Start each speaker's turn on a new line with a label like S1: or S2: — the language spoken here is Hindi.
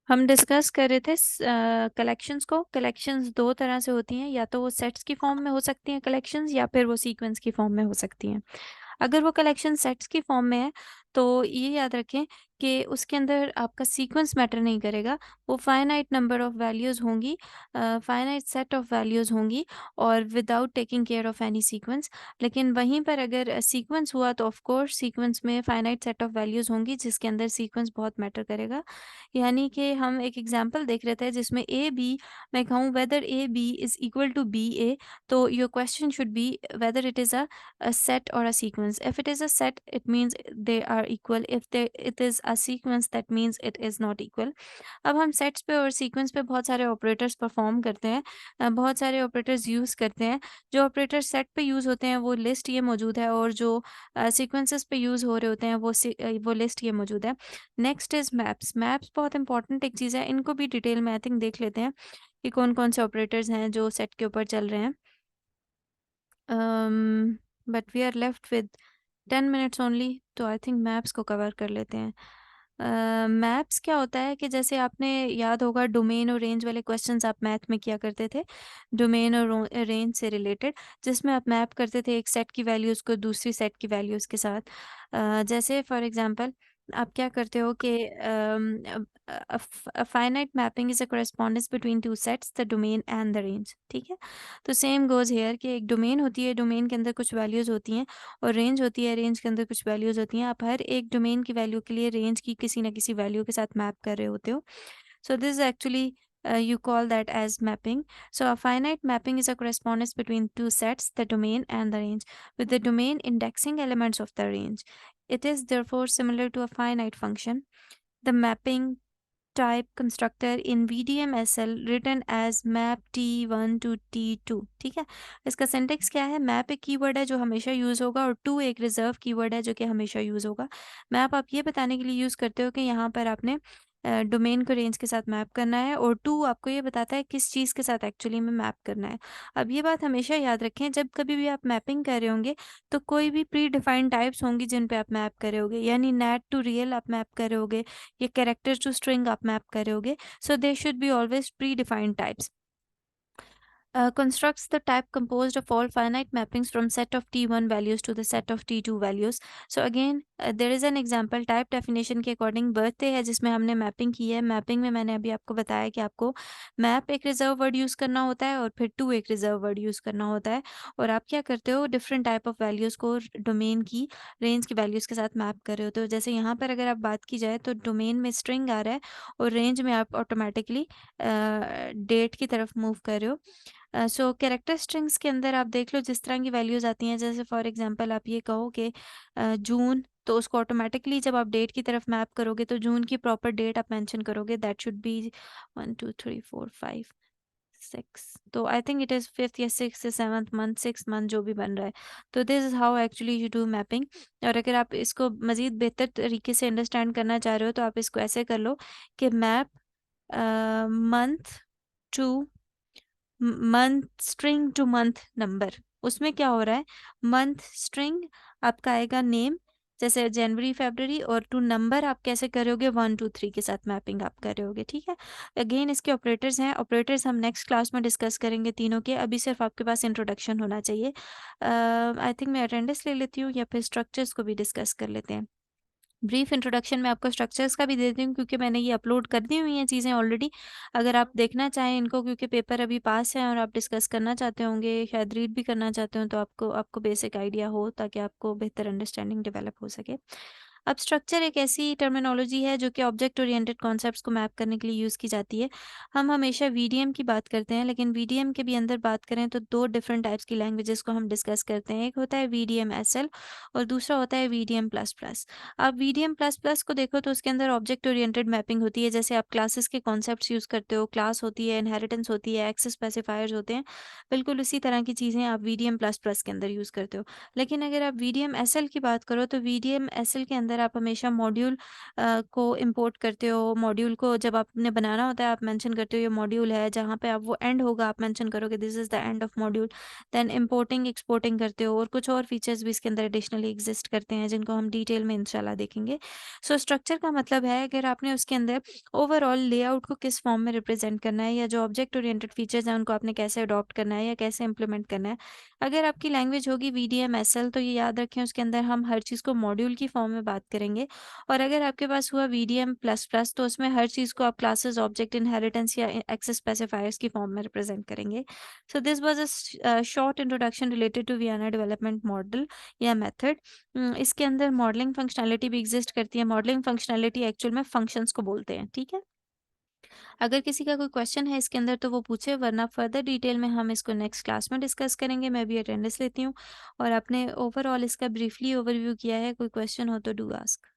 S1: हम डिस्कस कर रहे थे कलेक्शंस को। कलेक्शंस दो तरह से होती हैं, या तो वो सेट्स की फॉर्म में हो सकती हैं कलेक्शंस, या फिर वो सीक्वेंस की फॉर्म में हो सकती हैं। अगर वो कलेक्शन सेट्स की फॉर्म में है तो ये याद रखें कि उसके अंदर आपका सीक्वेंस मैटर नहीं करेगा। वो फाइनाइट नंबर ऑफ वैल्यूज़ होंगी, फाइनाइट सेट ऑफ वैल्यूज़ होंगी, और without taking care of any sequence. लेकिन वहीं पर अगर सीक्वेंस हुआ तो ऑफ कोर्स सीक्वेंस में फाइनाइट सेट ऑफ वैल्यूज़ होंगी, जिसके अंदर सीक्वेंस बहुत मैटर करेगा। यानी कि हम एक एग्जांपल देख रहे थे जिसमें ए बी, मैं कहूँ whether A B is equal to B A, तो your question should be whether it is a set or a sequence. If it is a set, it means they are equal. If it is a sequence, that means it is not equal. अब हम सेट्स पे और सीक्वेंस पे बहुत सारे ऑपरेटर्स परफॉर्म करते हैं, बहुत सारे ऑपरेटर्स यूज़ करते हैं। जो ऑपरेटर सेट पे यूज़ होते हैं वो लिस्ट ये मौजूद है, और जो सीक्वेंसेस पे यूज़ हो रहे होते हैं वो लिस्ट ये मौजूद है। Next is maps. मैप्स बहुत इंपॉर्टेंट एक चीज़ है, इनको भी डिटेल में आई थिंक देख लेते हैं कि कौन कौन से ऑपरेटर्स हैं जो सेट के ऊपर चल रहे हैं। But we are left with 10 minutes only, तो आई थिंक मैप्स को कवर कर लेते हैं। मैप्स क्या होता है कि जैसे आपने याद होगा डोमेन और रेंज वाले क्वेश्चंस आप मैथ में किया करते थे, डोमेन और रेंज से रिलेटेड, जिसमें आप मैप करते थे एक सेट की वैल्यूज़ को दूसरी सेट की वैल्यूज़ के साथ। जैसे फॉर एग्जांपल आप क्या करते हो कि finite mapping is a correspondence between two sets, the domain and the range. ठीक है, तो सेम गोज़ हेयर कि एक डोमेन होती है, डोमेन के अंदर कुछ वैल्यूज़ होती हैं, और रेंज होती है, रेंज के अंदर कुछ वैल्यूज़ होती हैं। आप हर एक डोमेन की वैल्यू के लिए रेंज की किसी न किसी वैल्यू के साथ मैप कर रहे होते हो। So this is actually you call that as mapping. So a finite mapping is a correspondence between two sets, the domain and the range, with the domain indexing elements of the range. It is therefore similar to a finite function. The mapping type constructor in VDMSL written as map T1 to T2। ठीक है, इसका सिंटेक्स क्या है? मैप एक कीवर्ड है जो हमेशा यूज़ होगा, और टू एक रिजर्व कीवर्ड है जो कि हमेशा यूज़ होगा। मैप आप ये बताने के लिए यूज़ करते हो कि यहाँ पर आपने डोमेन को रेंज के साथ मैप करना है, और टू आपको ये बताता है किस चीज़ के साथ एक्चुअली में मैप करना है। अब ये बात हमेशा याद रखें, जब कभी भी आप मैपिंग कर रहे होंगे तो कोई भी प्री डिफाइंड टाइप्स होंगी जिन पे आप मैप कर रहे होगे, यानी नैट टू रियल आप मैप कर रहे होगे, या कैरेक्टर टू स्ट्रिंग आप मैप कर रहे होगे। So they should be always predefined types. Constructs the type composed of all finite mappings from set of T1 values to the set of T2 values. So again there is an example type definition के अकॉर्डिंग birthday है जिसमें हमने मैपिंग की है। मैपिंग में मैंने अभी आपको बताया कि आपको मैप एक रिजर्व वर्ड यूज़ करना होता है और फिर टू एक रिजर्व वर्ड यूज़ करना होता है, और आप क्या करते हो डिफरेंट टाइप ऑफ वैल्यूज़ को डोमेन की रेंज की वैल्यूज़ के साथ मैप कर रहे होते हो। जैसे यहाँ पर अगर आप बात की जाए तो डोमेन में स्ट्रिंग आ रहा है, और रेंज में आप ऑटोमेटिकली डेट की तरफ मूव कर रहे हो। सो कैरेक्टर स्ट्रिंग्स के अंदर आप देख लो जिस तरह की वैल्यूज़ आती हैं, जैसे फॉर एग्जांपल आप ये कहो कि जून, तो उसको ऑटोमेटिकली जब आप डेट की तरफ मैप करोगे तो जून की प्रॉपर डेट आप मेंशन करोगे, दैट शुड बी 1 2 3 4 5 6, तो I think it is fifth या सिक्स या सेवन्थ मंथ, सिक्स मंथ जो भी बन रहा है। तो this is how actually you do mapping. और अगर आप इसको मज़ीद बेहतर तरीके से अंडरस्टैंड करना चाह रहे हो तो आप इसको ऐसे कर लो कि map month two month string two month number. उसमें क्या हो रहा है, मंथ स्ट्रिंग आपका आएगा नेम, जैसे जनवरी फरवरी, और टू नंबर आप कैसे करोगे 1 2 3 के साथ मैपिंग आप कर रहे होगे। ठीक है, अगेन इसके ऑपरेटर्स हैं, ऑपरेटर्स हम नेक्स्ट क्लास में डिस्कस करेंगे तीनों के, अभी सिर्फ आपके पास इंट्रोडक्शन होना चाहिए। आई थिंक मैं अटेंडेंस ले लेती हूँ, या फिर स्ट्रक्चर्स को भी डिस्कस कर लेते हैं। ब्रीफ इंट्रोडक्शन में आपको स्ट्रक्चर्स का भी दे देती हूँ, क्योंकि मैंने ये अपलोड कर दी हुई हैं चीज़ें ऑलरेडी। अगर आप देखना चाहें इनको, क्योंकि पेपर अभी पास है और आप डिस्कस करना चाहते होंगे, शायद रीड भी करना चाहते हो, तो आपको बेसिक आइडिया हो ताकि आपको बेहतर अंडरस्टैंडिंग डेवलप हो सके। अब स्ट्रक्चर एक ऐसी टर्मिनोलॉजी है जो कि ऑब्जेक्ट ओरिएंटेड कॉन्सेप्ट्स को मैप करने के लिए यूज़ की जाती है। हम हमेशा वीडीएम की बात करते हैं, लेकिन वीडीएम के भी अंदर बात करें तो दो डिफरेंट टाइप्स की लैंग्वेजेस को हम डिस्कस करते हैं। एक होता है वीडीएम एसएल, और दूसरा होता है वीडीएम प्लस प्लस। आप वीडीएम प्लस प्लस को देखो तो उसके अंदर ऑब्जेक्ट ओरिएंटेड मैपिंग होती है, जैसे आप क्लासेस के कॉन्सेप्ट्स यूज़ करते हो, क्लास होती है, इनहेरिटेंस होती है, एक्सेस स्पेसिफायर्स होते हैं, बिल्कुल उसी तरह की चीज़ें आप वीडीएम प्लस प्लस के अंदर यूज़ करते हो। लेकिन अगर आप वीडीएम एसएल की बात करो तो वीडीएम एसएल के अंदर अंदर आप हमेशा मॉड्यूल को इंपोर्ट करते हो। मॉड्यूल को जब आपने बनाना होता है आप मेंशन करते हो ये मॉड्यूल है, जहाँ पे आप वो एंड होगा आप मेंशन करोगे this is the end of module. Then importing exporting करते हो, और कुछ और फीचर्स भी इसके अंदर एडिशनली एग्जिस्ट करते हैं जिनको हम डिटेल में इंशाल्लाह देखेंगे। सो स्ट्रक्चर का मतलब है अगर आपने उसके अंदर ओवरऑल लेआउट को किस फॉर्म में रिप्रेजेंट करना है, या जो ऑब्जेक्ट ओरिएंटेड फीचर्स हैं उनको आपने कैसे अडॉप्ट करना है या कैसे इंप्लीमेंट करना है। अगर आपकी लैंग्वेज होगी VDMSL तो ये याद रखें उसके अंदर हम हर चीज़ को मॉड्यूल की फॉर्म में बात करेंगे। और अगर आपके पास हुआ VDM++ तो उसमें हर चीज़ को आप क्लासेस, ऑब्जेक्ट इनहेरिटेंस या एक्सेस स्पेसिफायर्स की फॉर्म में रिप्रेजेंट करेंगे। So this was a short introduction related to Vienna development model या मेथड। इसके अंदर मॉडलिंग फंक्शनैलिटी भी एग्जिस्ट करती है। मॉडलिंग फंक्शनैलिटी एक्चुअल में फंक्शंस को बोलते हैं, ठीक है। अगर किसी का कोई क्वेश्चन है इसके अंदर तो वो पूछे, वरना फर्दर डिटेल में हम इसको नेक्स्ट क्लास में डिस्कस करेंगे। मैं भी अटेंडेंस लेती हूँ और आपने ओवरऑल इसका ब्रीफली ओवरव्यू किया है। कोई क्वेश्चन हो तो डू आस्क।